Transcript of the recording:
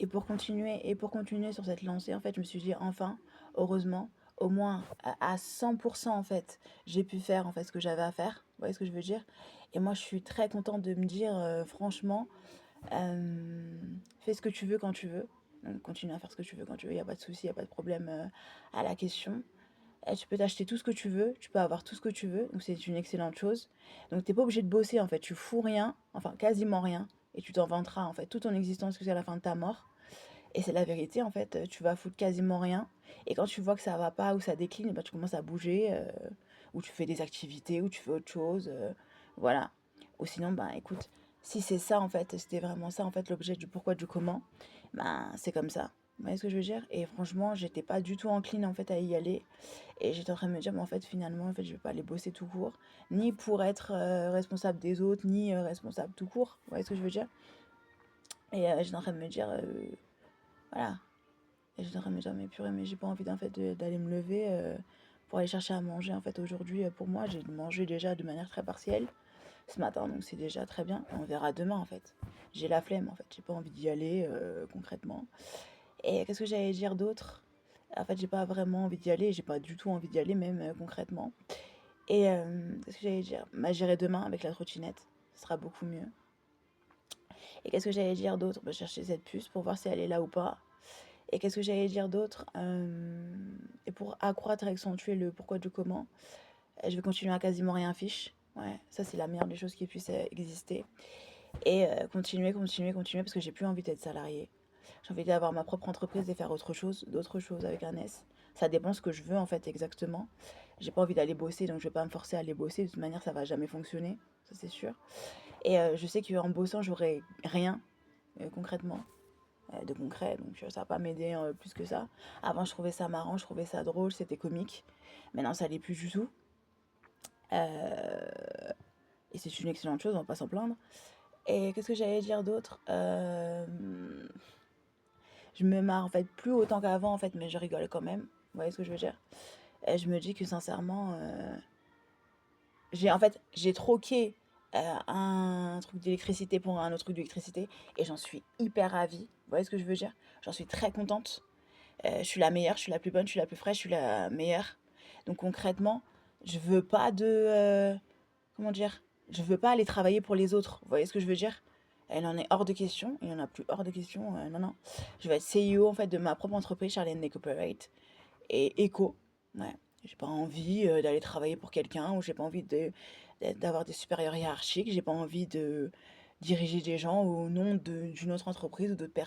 Et pour continuer sur cette lancée, en fait, je me suis dit enfin, heureusement, au moins à 100% en fait, j'ai pu faire en fait ce que j'avais à faire. Vous voyez ce que je veux dire? Et moi, je suis très contente de me dire, franchement, fais ce que tu veux quand tu veux. Donc, continue à faire ce que tu veux quand tu veux. Il n'y a pas de souci, il n'y a pas de problème à la question. Et tu peux t'acheter tout ce que tu veux, tu peux avoir tout ce que tu veux, donc c'est une excellente chose. Donc t'es pas obligé de bosser en fait, tu fous rien, enfin quasiment rien, et tu t'en vanteras en fait toute ton existence jusqu'à la fin de ta mort. Et c'est la vérité en fait, tu vas foutre quasiment rien. Et quand tu vois que ça va pas ou ça décline, bah, tu commences à bouger, ou tu fais des activités, ou tu fais autre chose, voilà. Ou sinon, bah écoute, si c'est ça en fait, c'était vraiment ça en fait l'objet du pourquoi du comment, bah c'est comme ça. Vous voyez ce que je veux dire? Et franchement, j'étais pas du tout encline en fait à y aller. Et j'étais en train de me dire, mais en fait, finalement, en fait, je vais pas aller bosser tout court, ni pour être responsable des autres, ni responsable tout court. Vous voyez ce que je veux dire? Et j'étais en train de me dire, voilà. Et j'étais en train de me dire, mais purée, mais j'ai pas envie en fait d'aller me lever pour aller chercher à manger. En fait, aujourd'hui, pour moi, j'ai mangé déjà de manière très partielle ce matin, donc c'est déjà très bien. On verra demain, en fait. J'ai la flemme, en fait. J'ai pas envie d'y aller concrètement. Et qu'est-ce que j'allais dire d'autre? En fait, j'ai pas vraiment envie d'y aller. J'ai pas du tout envie d'y aller, même concrètement. Et qu'est-ce que j'allais dire? Bah, j'irai demain avec la trottinette. Ce sera beaucoup mieux. Et qu'est-ce que j'allais dire d'autre? Bah, chercher cette puce pour voir si elle est là ou pas. Et qu'est-ce que j'allais dire d'autre? Et pour accroître et accentuer le pourquoi du comment, je vais continuer à quasiment rien fiche. Ouais, ça c'est la meilleure des choses qui puisse exister. Et continuer, parce que j'ai plus envie d'être salarié. J'ai envie d'avoir ma propre entreprise et faire autre chose, d'autres choses avec un S. Ça dépend ce que je veux en fait exactement. J'ai pas envie d'aller bosser, donc je vais pas me forcer à aller bosser. De toute manière, ça va jamais fonctionner, ça c'est sûr. Et je sais qu'en bossant, j'aurai rien concrètement, de concret, donc ça va pas m'aider plus que ça. Avant, je trouvais ça marrant, je trouvais ça drôle, c'était comique. Maintenant, ça l'est plus du tout. Et c'est une excellente chose, on va pas s'en plaindre. Et qu'est-ce que j'allais dire d'autre? Je me marre en fait plus autant qu'avant en fait, mais je rigole quand même. Vous voyez ce que je veux dire? Et je me dis que sincèrement, j'ai troqué un truc d'électricité pour un autre truc d'électricité et j'en suis hyper ravie. Vous voyez ce que je veux dire? J'en suis très contente. Je suis la meilleure, je suis la plus bonne, je suis la plus fraîche, je suis la meilleure. Donc concrètement, je veux pas de comment dire? Je veux pas aller travailler pour les autres. Vous voyez ce que je veux dire? Elle en est hors de question, il y en a plus hors de question. Non, non. Je vais être CEO en fait de ma propre entreprise, Charlene Corporate et éco. Ouais. J'ai pas envie d'aller travailler pour quelqu'un ou j'ai pas envie d'avoir des supérieurs hiérarchiques. J'ai pas envie de diriger des gens au nom d'une autre entreprise ou d'autres personnes.